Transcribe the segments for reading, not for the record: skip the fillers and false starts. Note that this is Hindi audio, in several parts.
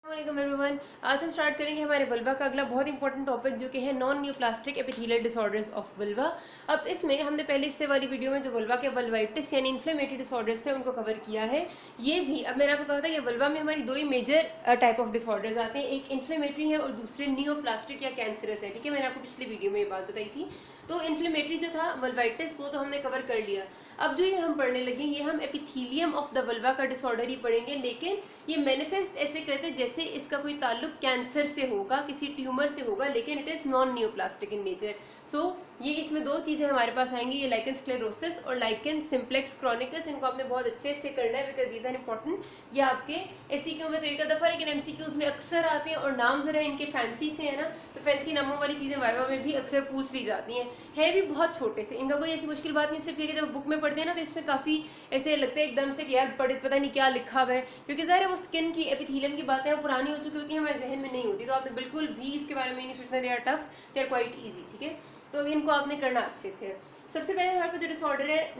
अस्सलाम एवरीवन। आज हम स्टार्ट करेंगे हमारे वल्वा का अगला बहुत इंपॉर्टेंट टॉपिक जो कि है non neoplastic epithelial disorders of vulva. अब इसमें हमने पहले इससे वाली वीडियो में जो वल्वा के वल्वाइटिस यानी इन्फ्लेमेटरी डिसऑर्डर्स थे उनको कवर किया है। ये भी अब मैंने आपको कहा था कि वल्वा में हमारी दो ही मेजर टाइप ऑफ डिसऑर्डर्स आते हैं, एक इन्फ्लेमेटरी है और दूसरे न्यूप्लास्टिक या कैंसरस है। ठीक है, मैंने आपको पिछली वीडियो में ये बात बताई थी। तो इन्फ्लेमेटरी जो था वल्वाइटिस वो तो हमने कवर कर लिया। अब जो ये हम पढ़ने लगे ये हम एपिथेलियम ऑफ द वल्वा का डिसऑर्डर ही पढ़ेंगे, लेकिन ये मैनिफेस्ट ऐसे करते जैसे इसका कोई ताल्लुक कैंसर से होगा, किसी ट्यूमर से होगा, लेकिन it is non neoplastic in nature. So ये इसमें दो चीजें हमारे पास आएंगी, ये लाइकन स्क्लेरोसिस और लाइकन सिम्प्लेक्स क्रॉनिकस। इनको आपने बहुत अच्छे से करना है बिकॉज दीज आर इंपॉर्टेंट। ये आपके एससीक्यू में तो एक दफा, लेकिन एमसीक्यूज में अक्सर आते हैं और नाम जरा इनके फैंसी से है ना, तो फैंसी नामों वाली चीजें वाइवा में भी अक्सर पूछ ली जाती हैं। है भी बहुत छोटे से, इनका कोई ऐसी मुश्किल बात नहीं, सिर्फ ये कि जब बुक में पढ़ते हैं ना तो इसमें काफी ऐसे लगता है एकदम से कि यार पता नहीं क्या लिखा हुआ है, क्योंकि ज़ाहिर है वो स्किन की एपिथेलियम की बातें वो पुरानी हो चुकी होती है, हमारे जहन में नहीं होती। तो आपने बिल्कुल भी इसके बारे में नहीं सोचना, they are tough, they are quite easy. ठीक है, तो इनको आपने करना अच्छे से। सबसे पहले हमारे पास जो डिसऑर्डर है,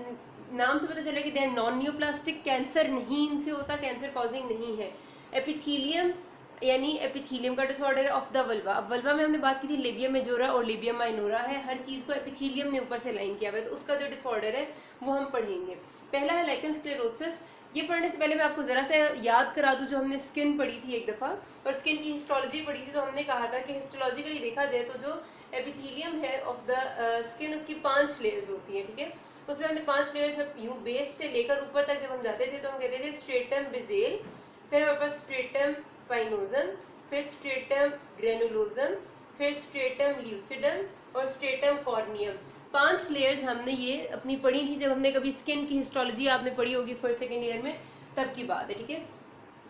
नाम से पता चल रहा है कि they are non neoplastic, cancer नहीं इनसे होता, कैंसर कॉजिंग नहीं है। एपिथेलियम यानी एपिथेलियम का डिसऑर्डर ऑफ द वल्वा। अब वल्वा में हमने बात की थी लेबियम मेजोरा और लेबियम माइनोरा है, हर चीज को एपिथेलियम ने ऊपर से लाइन किया हुआ है, तो उसका जो डिसऑर्डर है वो हम पढ़ेंगे। पहला है लाइकन स्क्लेरोसिस। ये पढ़ने से पहले मैं आपको जरा सा याद करा दूं, जो हमने स्किन पढ़ी थी एक दफा और स्किन की हिस्टोलॉजी पढ़ी थी, तो हमने कहा था कि हिस्टोलॉजिकली देखा जाए तो जो एपिथेलियम है ऑफ द स्किन उसकी 5 लेयर्स होती है। ठीक है, उसमें हमने 5 लेयर्स में यूं बेस से लेकर ऊपर तक जब हम जाते थे तो हम कहते थे स्ट्रेटम बेसेल, फिर हमारे पास स्ट्रेटम स्पाइनोजम, फिर स्ट्रेटम ग्रेनुलोजम, फिर स्ट्रेटम ल्यूसिडम और स्ट्रेटम कॉर्नियम। 5 लेयर्स हमने ये अपनी पढ़ी थी जब हमने कभी स्किन की हिस्टोलॉजी आपने पढ़ी होगी फर्स्ट सेकेंड ईयर में, तब की बात है। ठीक है,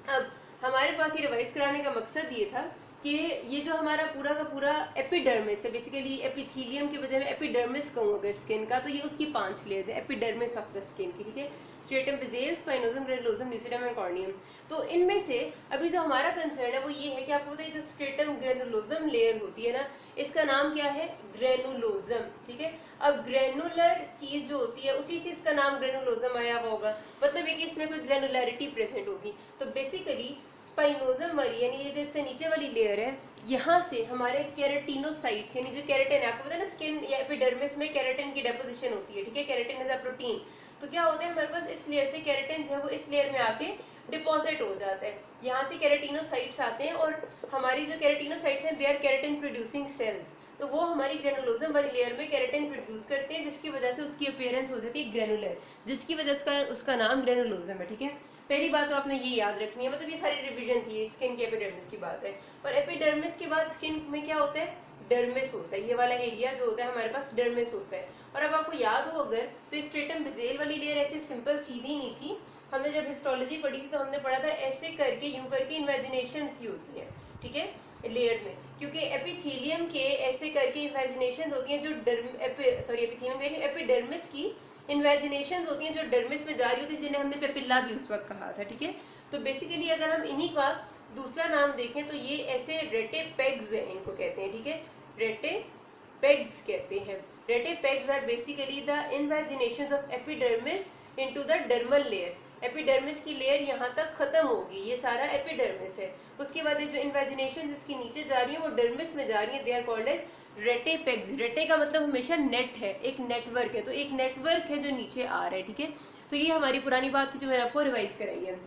अब हमारे पास ये रिवाइज कराने का मकसद ये था कि ये जो हमारा पूरा का पूरा एपिडर्मिस है, बेसिकली एपिथेलियम के बजाय मैं एपिडर्मिस कहूँ अगर स्किन का, तो ये उसकी 5 लेयर्स है, एपिडर्मिस ऑफ द स्किन की। ठीक है, stratum basale, spinosum, granulosum, lucidum and corneum. तो इनमें से अभी जो हमारा कंसर्न है वो ये है कि आपको पता है जो स्ट्रेटम ग्रेनुलोजम लेयर होती है ना, इसका नाम क्या है, ग्रेनुलोजम। ठीक है, अब ग्रेनुलर चीज जो होती है उसी से इसका नाम ग्रेनुलोजम आया हुआ होगा, मतलब ये कि इसमें कोई ग्रेनुलैरिटी प्रेजेंट होगी। तो बेसिकली स्पाइनोजम वाली यानी ये जो इससे नीचे वाली लेयर है, यहाँ से हमारे केराटिनोसाइट्स यानी जो केराटिन है, आपको पता है ना स्किन या एपिडर्मिस में केराटिन की डेपोजिशन होती है। ठीक है, केराटिन इज अ प्रोटीन। तो क्या होता है हमारे पास इस लेयर से केराटिन जो है वो इस लेयर में आके डिपॉजिट हो जाता है, यहाँ से केराटिनोसाइट्स आते हैं और हमारी जो केराटिनोसाइट्स हैं they are keratin producing cells, तो वो हमारी ग्रेनुलोजम वाली लेयर में केराटिन प्रोड्यूस करते हैं, जिसकी वजह से उसकी अपीयरेंस हो जाती है ग्रेनुलर, जिसकी वजह से उसका नाम ग्रेनुलोजम है। ठीक है, पहली बात तो आपने ये याद रखनी है, मतलब ये सारी रिवीजन थी, स्किन की एपिडर्मिस की बात है। और एपिडर्मिस के बाद स्किन में क्या होता है, डर्मिस होता है, ये वाला एरिया जो होता है हमारे पास डर्मिस होता है। और अब आपको याद हो अगर तो स्ट्रेटम बेसेल वाली लेयर ऐसे सिंपल सीधी नहीं थी, हमने जब हिस्टोलॉजी पढ़ी थी तो हमने पढ़ा था ऐसे करके यूं करके इन्वेजिनेशन सी होती है। ठीक है, लेयर में, क्योंकि एपिथेलियम के ऐसे करके इन्वेजिनेशन होती हैं जो एपिथेलियम के एपिडर्मिस की इन्वेजिनेशन होती हैं जो डर्मिस में जा रही होती है, जिन्हें हमने पेपिल्ला भी उस वक्त कहा था। ठीक है, तो बेसिकली अगर हम इन्हीं का दूसरा नाम देखें तो ये ऐसे रेटेपेग्स है, इनको कहते हैं। ठीक है, रेटेपेग्स कहते हैं। Rete pegs are basically the invaginations of epidermis into the dermal layer. Epidermis की लेयर यहाँ तक खत्म होगी, ये सारा एपिडर्मिस है। उसके बाद जो इन्वेजिनेशन जिसकी नीचे जा रही है वो डर्मिस में जा रही है, दे आर कॉल्ड एज रेटेपेग्स। रेटे का मतलब हमेशा नेट है, एक नेटवर्क है, तो एक नेटवर्क है जो नीचे आ रहा है। ठीक है, तो ये हमारी पुरानी बात थी जो मैंने आपको रिवाइज कराई है।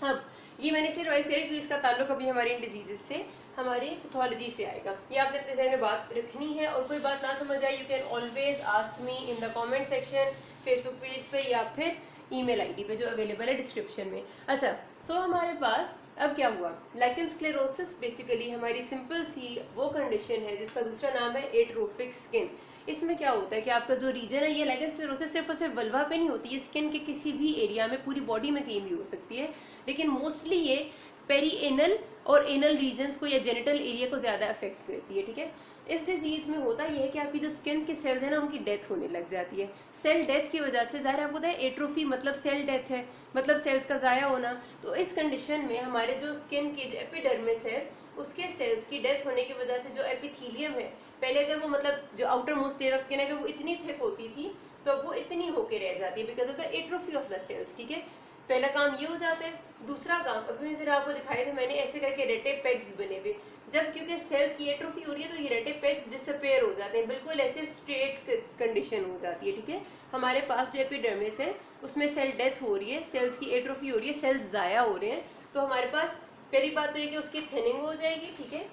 अब ये मैंने इसलिए रिवाइज करी क्योंकि इसका ताल्लुक अभी हमारी इन डिजीजेस से, हमारी पैथोलॉजी से आएगा। ये आपने अपने जहन में बात रखनी है, और कोई बात ना समझ आए you can always ask me in the comment section, Facebook page पे या फिर ईमेल आईडी पे जो अवेलेबल है डिस्क्रिप्शन में। अच्छा, सो हमारे पास अब क्या हुआ, लाइकन स्क्लेरोसिस बेसिकली हमारी सिंपल सी वो कंडीशन है जिसका दूसरा नाम है एट्रोफिक स्किन। इसमें क्या होता है कि आपका जो रीजन है, ये लाइकन स्क्लेरोसिस सिर्फ और सिर्फ वल्वा पे नहीं होती, ये स्किन के किसी भी एरिया में पूरी बॉडी में कहीं भी हो सकती है, लेकिन मोस्टली ये पेरीएनल और एनल रीजन्स को या जेनिटल एरिया को ज़्यादा अफेक्ट करती है। ठीक है, इस डिजीज में होता यह है कि आपकी जो स्किन के सेल्स हैं ना उनकी डेथ होने लग जाती है। सेल डेथ की वजह से, ज़ाहिर आपको पता है एट्रोफी मतलब सेल डेथ है, मतलब सेल्स का ज़ाया होना। तो इस कंडीशन में हमारे जो स्किन के जो एपिडर्मिस है उसके सेल्स की डेथ होने की वजह से जो एपिथेलियम है, पहले अगर वो मतलब जो outer most layer of skin है अगर वो इतनी थिक होती थी तो वो इतनी होके रह जाती है because of the atrophy of the cells. ठीक है, पहला काम ये हो जाता है। दूसरा काम अभी जरा आपको दिखाए थे मैंने, ऐसे करके रेटे पेग्स बने हुए, जब क्योंकि सेल्स की एट्रोफी हो रही है तो ये रेटे पेग्स डिसअपेयर हो जाते हैं, बिल्कुल ऐसे स्ट्रेट कंडीशन हो जाती है, ठीक है। हमारे पास जो एपिडर्मिस है उसमें सेल डेथ हो रही है, सेल्स की एट्रोफी हो रही है, सेल्स ज़ाया हो रहे हैं, तो हमारे पास पहली बात तो ये कि उसकी थिनिंग हो जाएगी, ठीक है,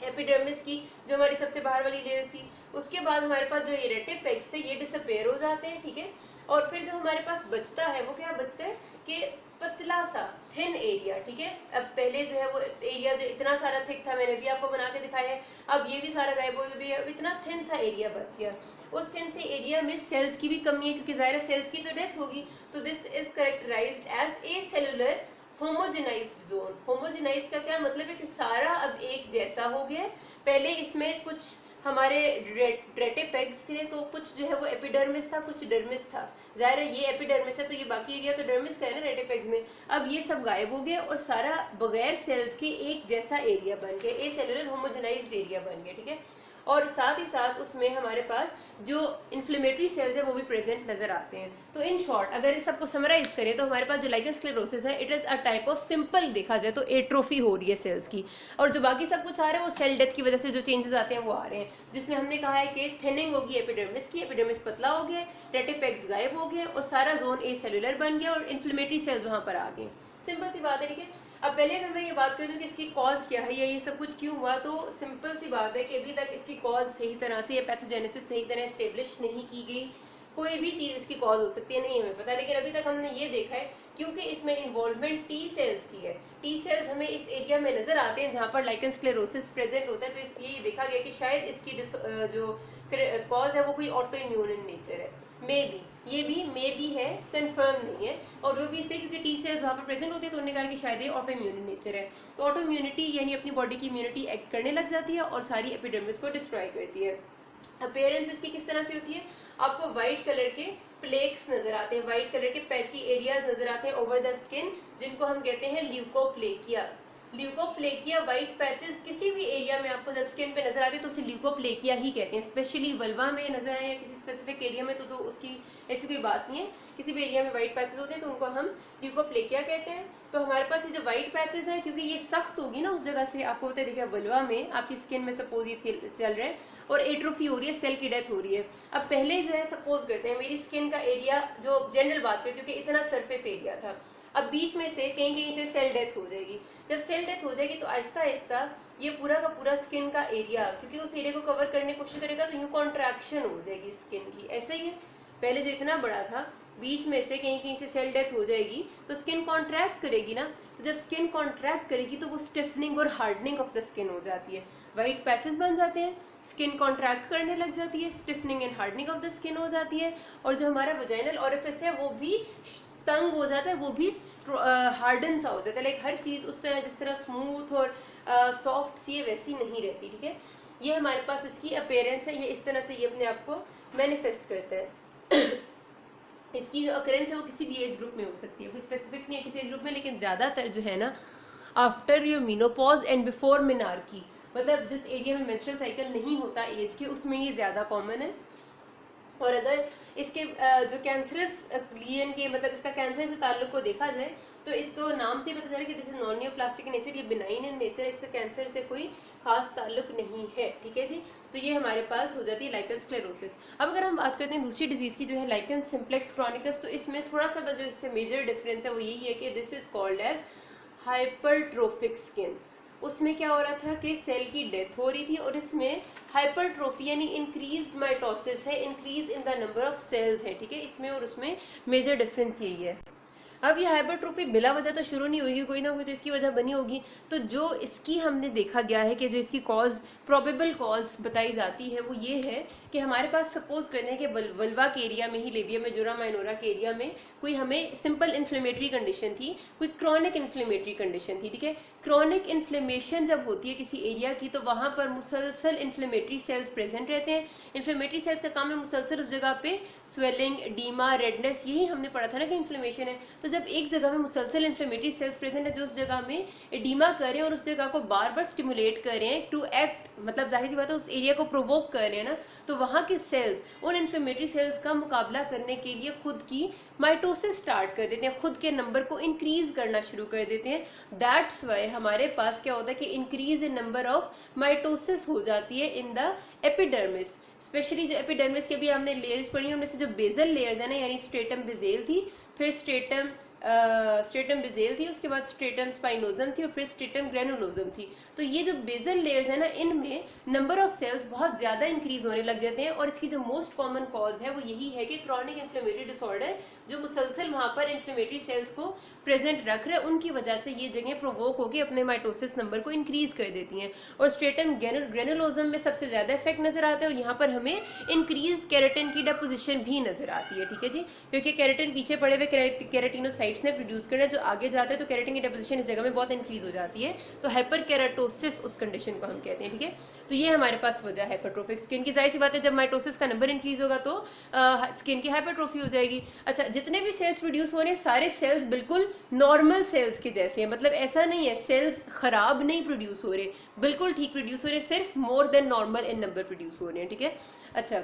एपिडर्मिस की जो हमारी सबसे बाहर वाली लेयर थी। उसके बाद हमारे पास जो ये रेटे पेग्स थे ये डिसअपेयर हो जाते हैं, ठीक है। और फिर जो हमारे पास बचता है वो क्या बचता है कि पतला सा थिन एरिया, ठीक है। अब पहले जो है वो एरिया जो इतना सारा थिक था, मैंने भी आपको बना के दिखाया है, अब ये भी सारा गायब हो गया, अब इतना थिन सा एरिया बच गया। उस थिन से एरिया में सेल्स की भी कमी है क्योंकि ज़ाहिर सेल्स की तो डेथ होगी, तो this is characterised as a cellular homogenised zone. Homogenised का क्या मतलब है कि सारा अब एक जैसा हो गया। पहले इसमें कुछ हमारे रेटे पेग्स थे, तो कुछ जो है वो एपिडर्मिस था, कुछ डर्मिस था। जाहिर है ये एपिडर्मिस है तो ये बाकी एरिया तो डर्मिस का है ना रेटे पेग्स में। अब ये सब गायब हो गया और सारा बगैर सेल्स के एक जैसा एरिया बन गया, ए सेलुलर होमोजेनाइज्ड एरिया बन गया, ठीक है। और साथ ही साथ उसमें हमारे पास जो इन्फ्लेमेटरी सेल्स है वो भी प्रेजेंट नजर आते हैं। तो इन शॉर्ट अगर इस सबको समराइज करें तो हमारे पास जो लाइकन स्क्लेरोसिस है it is a type of simple, देखा जाए तो एट्रोफी हो रही है सेल्स की, और जो बाकी सब कुछ आ रहा है वो सेल डेथ की वजह से जो चेंजेस आते हैं वो आ रहे हैं, जिसमें हमने कहा है कि थिनिंग होगी एपिडर्मिस की, एपिडर्मिस पतला हो गया, रेटिपेग्स गायब हो गए और सारा जोन ए सेलुलर बन गया और इन्फ्लेमेटरी सेल्स वहां पर आ गए। सिंपल सी बात है, ठीक है। अब पहले अगर मैं ये बात करूँ कि इसकी कॉज क्या है या ये सब कुछ क्यों हुआ, तो सिंपल सी बात है कि अभी तक इसकी कॉज सही तरह से या पैथोजेनेसिस सही तरह एस्टेब्लिश नहीं की गई। कोई भी चीज़ इसकी कॉज हो सकती है, नहीं हमें पता, लेकिन अभी तक हमने ये देखा है क्योंकि इसमें इन्वॉल्वमेंट टी सेल्स की है। टी सेल्स हमें इस एरिया में नजर आते हैं जहाँ पर लाइकन स्क्लेरोसिस प्रेजेंट होता है, तो इसलिए ये देखा गया कि शायद इसकी जो कॉज है वो कोई ऑटो इम्यून इन नेचर है। मे बी, ये भी मे बी है, कंफर्म नहीं है। और वो भी इसलिए क्योंकि टी सेल्स वहाँ पर प्रेजेंट होते हैं तो उन्होंने कहा कि शायद ये ऑटो इम्यून इन नेचर है। तो ऑटो इम्यूनिटी यानी अपनी बॉडी की इम्यूनिटी एक्ट करने लग जाती है और सारी एपिडर्मिस को डिस्ट्रॉय करती है। अपीयरेंस इसकी किस तरह से होती है, आपको व्हाइट कलर के प्लेक्स नजर आते हैं, व्हाइट कलर के पैची एरियाज नजर आते हैं ओवर द स्किन, जिनको हम कहते हैं ल्यूकोप्लेकिया। ल्यूकोप्लेकिया व्हाइट पैचेस किसी भी एरिया में आपको जब स्किन पे नजर आते हैं तो उसे ल्यूकोप्लेकिया ही कहते हैं। स्पेशली वल्वा में नजर आए या किसी स्पेसिफिक एरिया में तो उसकी ऐसी कोई बात नहीं है, किसी भी एरिया में व्हाइट पैचेस होते हैं तो उनको हम ल्यूकोप्लेकिया कहते हैं। तो हमारे पास ये जो व्हाइट पैचेस हैं क्योंकि ये सख्त होगी ना उस जगह से, आपको पता है देखिए वल्वा में आपकी स्किन में सपोज ये चल रहा है और एट्रोफी हो रही है, सेल की डेथ हो रही है। अब पहले जो है सपोज करते हैं मेरी स्किन का एरिया जो जनरल बात करती हूँ कि इतना सरफेस एरिया था, अब बीच में से कहीं कहीं से सेल डेथ हो जाएगी। जब सेल डेथ हो जाएगी तो आहिस्ता आहिस्ता ये पूरा का पूरा स्किन का एरिया, क्योंकि उस एरिया को कवर करने की कोशिश करेगा तो यूँ कॉन्ट्रैक्शन हो जाएगी स्किन की। ऐसा ही है, पहले जो इतना बड़ा था बीच में से कहीं कहीं से सेल डेथ हो जाएगी तो स्किन कॉन्ट्रैक्ट करेगी ना, तो जब स्किन कॉन्ट्रैक्ट करेगी तो वो स्टिफनिंग और हार्डनिंग ऑफ द स्किन हो जाती है, व्हाइट पैचेस बन जाते हैं, स्किन कॉन्ट्रैक्ट करने लग जाती है, stiffening and hardening of the skin हो जाती है, और जो हमारा वजाइनल ओरिफिस है वो भी तंग हो जाता है, वो भी हार्डन सा हो जाता है। लाइक हर चीज़ उस तरह जिस तरह स्मूथ और सॉफ्ट सी है वैसी नहीं रहती, ठीक है। ये हमारे पास इसकी अपीयरेंस है, ये इस तरह से ये अपने आप को मैनिफेस्ट करता है। इसकी जो अकरेंस है वो किसी भी एज ग्रुप में हो सकती है, कोई स्पेसिफिक नहीं है किसी एज ग्रुप में, लेकिन ज़्यादातर जो है ना after your menopause and before menarche, मतलब जिस एरिया में मेंस्ट्रुअल साइकिल नहीं होता एज के, उसमें ये ज़्यादा कॉमन है। और अगर इसके जो कैंसरस लीजन के मतलब इसका कैंसर से ताल्लुक को देखा जाए तो इसको नाम से पता चला कि this is non neoplastic in nature, ये बिनाइन इन नेचर, इसका कैंसर से कोई खास ताल्लुक नहीं है, ठीक है जी। तो ये हमारे पास हो जाती है लाइकन स्क्लेरोसिस। अब अगर हम बात करते हैं दूसरी डिजीज की जो है लाइकन सिम्प्लेक्स क्रॉनिकस, तो इसमें थोड़ा सा जो इससे मेजर डिफरेंस है वो यही है कि this is called as hypertrophic skin. उसमें क्या हो रहा था कि सेल की डेथ हो रही थी और इसमें हाइपरट्रोफी यानी इंक्रीज्ड माइटोसिस है, increase in the number of cells है, ठीक है। इसमें और उसमें मेजर डिफरेंस यही है। अब ये हाइपरट्रोफी बिला वजह तो शुरू नहीं होगी, कोई ना कोई तो इसकी वजह बनी होगी। तो जो इसकी हमने देखा गया है कि जो इसकी कॉज प्रोबेबल कॉज बताई जाती है वो ये है कि हमारे पास सपोज करते हैं कि वल्वा के एरिया में ही, लेबिया मेजोरा माइनोरा के एरिया में कोई हमें सिंपल इन्फ्लेमेटरी कंडीशन थी, कोई क्रॉनिक इन्फ्लेमेटरी कंडीशन थी, ठीक है। क्रॉनिक इन्फ्लेमेशन जब होती है किसी एरिया की तो वहाँ पर मुसलसल इन्फ्लेमेटरी सेल्स प्रेजेंट रहते हैं। इन्फ्लेमेटरी सेल्स का काम है मुसलसल उस जगह पे स्वेलिंग, डीमा, रेडनेस, यही हमने पढ़ा था ना कि इन्फ्लेमेशन है। तो जब एक जगह में मुसलसल इन्फ्लेमेटरी सेल्स प्रेजेंट है जो उस जगह में एडिमा कर रहे हैं और उस जगह को बार बार स्टिमुलेट कर रहे हैं टू एक्ट, मतलब जाहिर सी बात है उस एरिया को प्रोवोक कर रहे हैं ना, तो वहाँ के सेल्स उन इन्फ्लेमेटरी सेल्स का मुकाबला करने के लिए खुद की माइटोसिस स्टार्ट कर देते हैं, खुद के नंबर को इंक्रीज करना शुरू कर देते हैं। दैट्स वाई हमारे पास क्या होता है कि increase in number of mitosis हो जाती है इन द एपिडर्मिस। स्पेशली जो एपिडर्मिस के भी हमने लेयर्स पढ़ी हैं उनमें से जो बेजल लेयर्स है ना, यानी स्ट्रेटम बेजेल थी, फिर स्ट्रेटम बेजेल थी, उसके बाद स्ट्रेटम स्पाइनोजम थी और फिर स्ट्रेटम ग्रेनुलोजम थी। तो ये जो बेजल लेयर्स है ना, इनमें नंबर ऑफ सेल्स बहुत ज़्यादा इंक्रीज होने लग जाते हैं और इसकी जो मोस्ट कॉमन कॉज है वो यही है कि क्रॉनिक इन्फ्लेमेटरी डिसऑर्डर जो मुसलसल वहाँ पर इन्फ्लेमेटरी सेल्स को प्रेजेंट रख रहे हैं उनकी वजह से ये जगह प्रोवोक होकर अपने माइटोसिस नंबर को इंक्रीज कर देती हैं। और स्ट्रेटम ग्रेनुलोजम में सबसे ज़्यादा इफेक्ट नजर आता है और यहाँ पर हमें इंक्रीज केराटिन की डेपोजिशन भी नजर आती है, ठीक है जी, क्योंकि केराटिन पीछे पड़े हुए केराटिनोसाइट्स ने प्रोड्यूस करना, जो आगे जाते हैं तो केराटिन की डेपोजिशन इस जगह में बहुत इंक्रीज हो जाती है, तो हाइपर केराटोसिस उस कंडीशन को हम कहते हैं, ठीक है। तो ये हमारे पास वजह है हाइपरट्रोफिक स्किन की। जाहिर सी बात है जब माइटोसिस का नंबर इंक्रीज होगा तो स्किन की हाइपरट्रोफी हो जाएगी। अच्छा, जितने भी सेल्स प्रोड्यूस हो रहे हैं सारे सेल्स बिल्कुल नॉर्मल सेल्स के जैसे हैं, मतलब ऐसा नहीं है सेल्स खराब नहीं प्रोड्यूस हो रहे, बिल्कुल ठीक प्रोड्यूस हो रहे, सिर्फ मोर देन नॉर्मल इन नंबर प्रोड्यूस हो रहे हैं, ठीक है। अच्छा,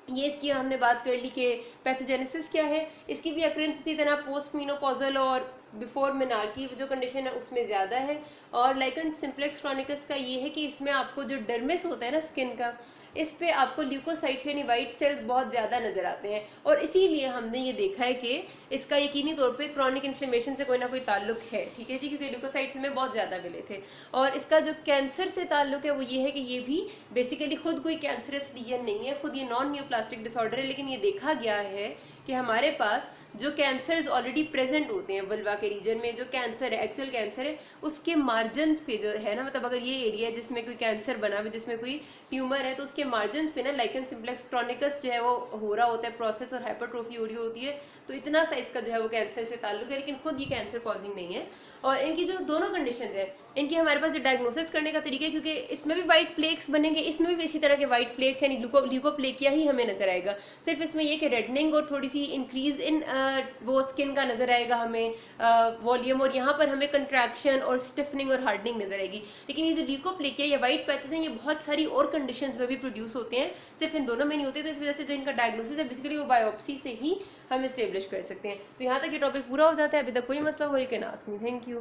ये इसकी हमने बात कर ली कि पैथोजेनेसिस क्या है, इसकी भी अक्रेंस उसी तरह पोस्ट मीनोपॉजल और बिफोर मेनार्की जो कंडीशन है उसमें ज़्यादा है। और लाइकन सिम्प्लेक्स क्रॉनिकस का ये है कि इसमें आपको जो डर्मिस होता है ना स्किन का, इस पे आपको ल्यूकोसाइट्स यानी वाइट सेल्स बहुत ज़्यादा नज़र आते हैं और इसीलिए हमने ये देखा है कि इसका यकीनी तौर पे क्रॉनिक इन्फ्लेमेशन से कोई ना कोई ताल्लुक है, ठीक है जी, क्योंकि ल्यूकोसाइट्स में बहुत ज़्यादा मिले थे। और इसका जो कैंसर से ताल्लुक है वो ये है कि ये भी बेसिकली खुद कोई कैंसरस लीजन नहीं है, खुद ये नॉन न्यूप्लास्टिक डिसऑर्डर है, लेकिन ये देखा गया है कि हमारे पास जो कैंसर्स ऑलरेडी प्रेजेंट होते हैं वल्वा के रीजन में, जो कैंसर है एक्चुअल कैंसर है उसके मार्जिन्स पे जो है ना, मतलब अगर ये एरिया जिसमें कोई कैंसर बना हुआ, जिसमें कोई ट्यूमर है, तो उसके मार्जिन्स पे ना लाइकन सिम्प्लेक्स क्रॉनिकस जो है वो हो रहा होता है प्रोसेस और हाइपरट्रोफी हो रही होती है, तो इतना सा इसका जो है वो कैंसर से ताल्लुक है, लेकिन खुद ये कैंसर कॉजिंग नहीं है। और इनकी जो दोनों कंडीशन है इनकी हमारे पास जो डायग्नोसिस करने का तरीका है, क्योंकि इसमें भी वाइट प्लेक्स बनेंगे, इसमें भी इसी तरह के वाइट प्लेक्स यानी ल्यूकोप्लेकिया ही हमें नजर आएगा, सिर्फ इसमें ये कि रेडनिंग और थोड़ी सी इंक्रीज इन वो स्किन का नजर आएगा हमें वॉल्यूम, और यहाँ पर हमें कंट्रैक्शन और स्टिफनिंग और हार्डनिंग नजर आएगी। लेकिन ये जो ल्यूकोप्लेकिया या वाइट पैचेस हैं ये बहुत सारी और कंडीशंस में भी प्रोड्यूस होते हैं, सिर्फ इन दोनों में नहीं होते, तो इस वजह से जो इनका डायग्नोसिस है बेसिकली वो बायोप्सी से ही हम इस्टेब्लिश कर सकते हैं। तो यहाँ तक ये टॉपिक पूरा हो जाता है। अभी तक कोई मसला हो you can ask me. Thank you.